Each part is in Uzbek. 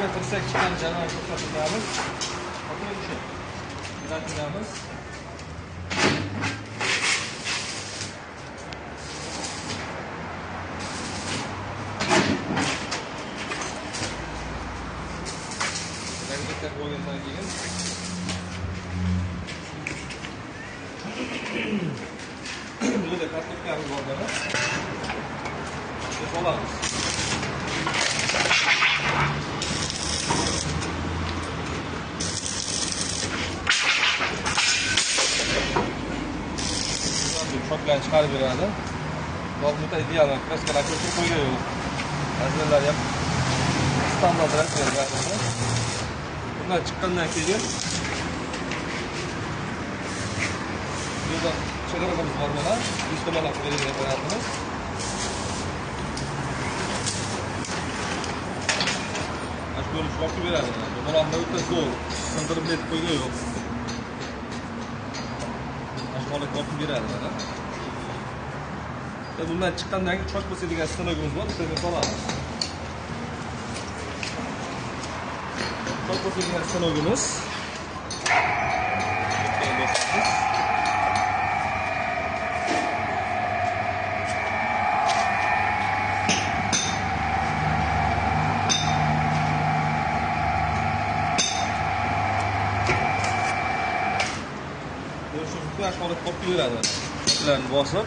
Burada tırsak chiqqan janoy ko'rsatamiz. Oqib o'sha. Yaratamiz. Ranglar qo'ygandan keyin burada kartopkamiz bor mana. Deb olamiz. Choklarni chiqarib beradi. Bo'lmasa ideal, kraskalar ko'chirib qo'ygan yo'q. Razmerlar ham standart razmerlar. Bundan chiqqandan keyin burada chegaralarimiz bor mana. Ishtimalab berilgan apparatimiz. Ashko'rib chiqarib beradi. Bo'lamda o'ta zo'r. Sindirib netib qo'ygan yo'q. Ashko'rib qo'yib beradi mana. Bundan chiqqandan keyin chok bo'ladigan stanogimiz bor, shuni solamiz. Chok bo'ladigan stanogimiz. Ashko'rib qo'yib beradi. Bilan bosib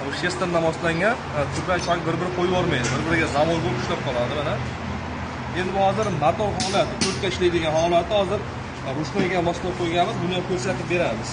bu shestan namozlangan turgan choy bir-biri qo'yib yormaydi. Bir-biriga zamon bo'lib ishlab qoladi mana. Endi bu hozir motor holati, to'rtga ishlaydigan holati hozir rushnoyga moslab qo'yganmiz. Buni ham ko'rsatib beramiz.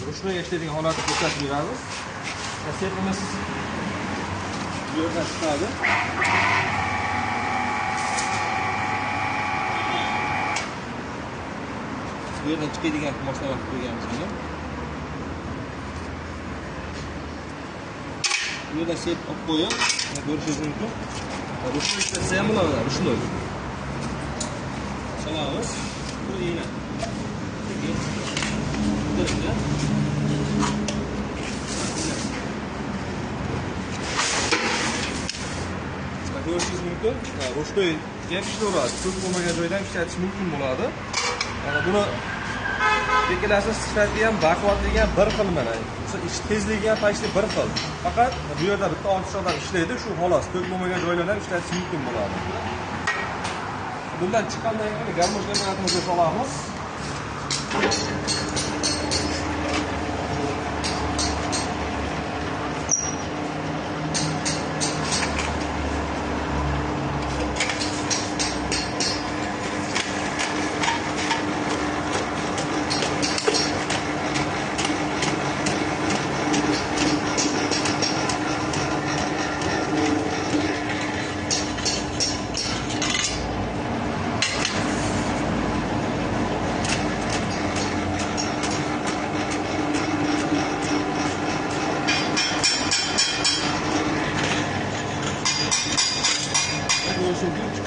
Rushnoy ishlaydigan holatni ko'rsatib beramiz. Sepimiz bu yerdan chiqadi. Bu yerdan chiqadigan moslab qo'yganmiz buni. Bu yerdan sep olib qo'yib, ko'rishingiz mumkin. Rushnoy ishlatsa ham bo'ladi, rushnoy. Solamiz. Bu igna. Ko'rishingiz mumkin. Rushnoy ham ishlaveradi. Ko'p bo'lmagan joydan ishlatish mumkin bo'ladi. Buni bekilarsiz sifati ham, baquvvatligi ham bir xil mana. Ish tezligi ham почти bir xil. Faqat bu yerda bitta ortiqchadan ishlaydi, shu xolos. Ko'p bo'lmagan joylardan ishlatish mumkin bo'ladi. Bundan chiqqandan keyin garmosh apparatimizni solamiz.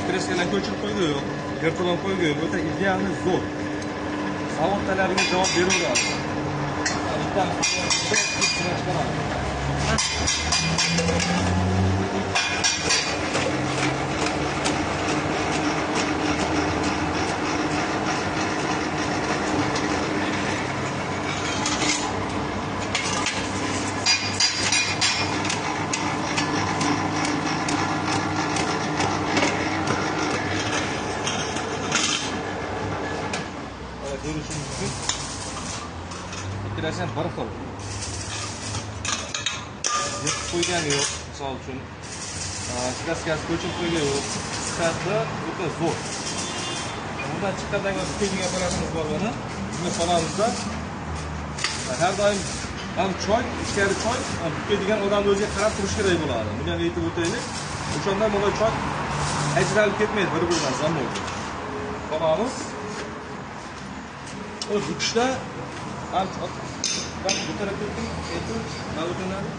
Kreskalar ko'chirib qo'ygan yo'q, yirtilib qo'ygan yo'q. O'ta idealni zo'r. Zavod talabiga javob beraveradi. Görüşümüz için ikilasi ham bir xil. Yetib qo'ygani yo'q, misol uchun. Kraskasi ko'chib qo'ygan yo'q. Sifati o'ta zo'r. Bundan chiqqandan keyin bitkaydigan apparatimiz bor mana. Buni solamizda har doim ham choy, ichkari choy bitkaydigan odamning o'ziga qarab turish kerak bo'ladi. Buni ham aytib o'taylik. O'shandan bo'lay choy ajralib ketmaydi bir-biridan zamo'ga. Solamiz. O bukishda ham Bak bu tarafa tutun, itu, avutunadi.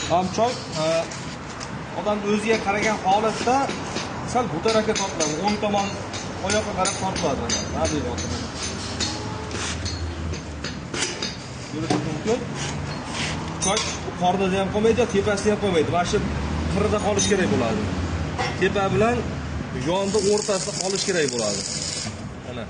Ham choy odam o'ziga qaragan holatda sal bu tarafga tortiladi. O'ng tomon oyoqqa qarab tortiladi. Mana bu yerda. Ko'rish mumkin. Choy qornida ham qolmaydi, tepasida ham qolmaydi. Mana shu qirida qolish kerak bo'ladi. Tepa bilan yonda o'rtasida qolish kerak bo'ladi. Mana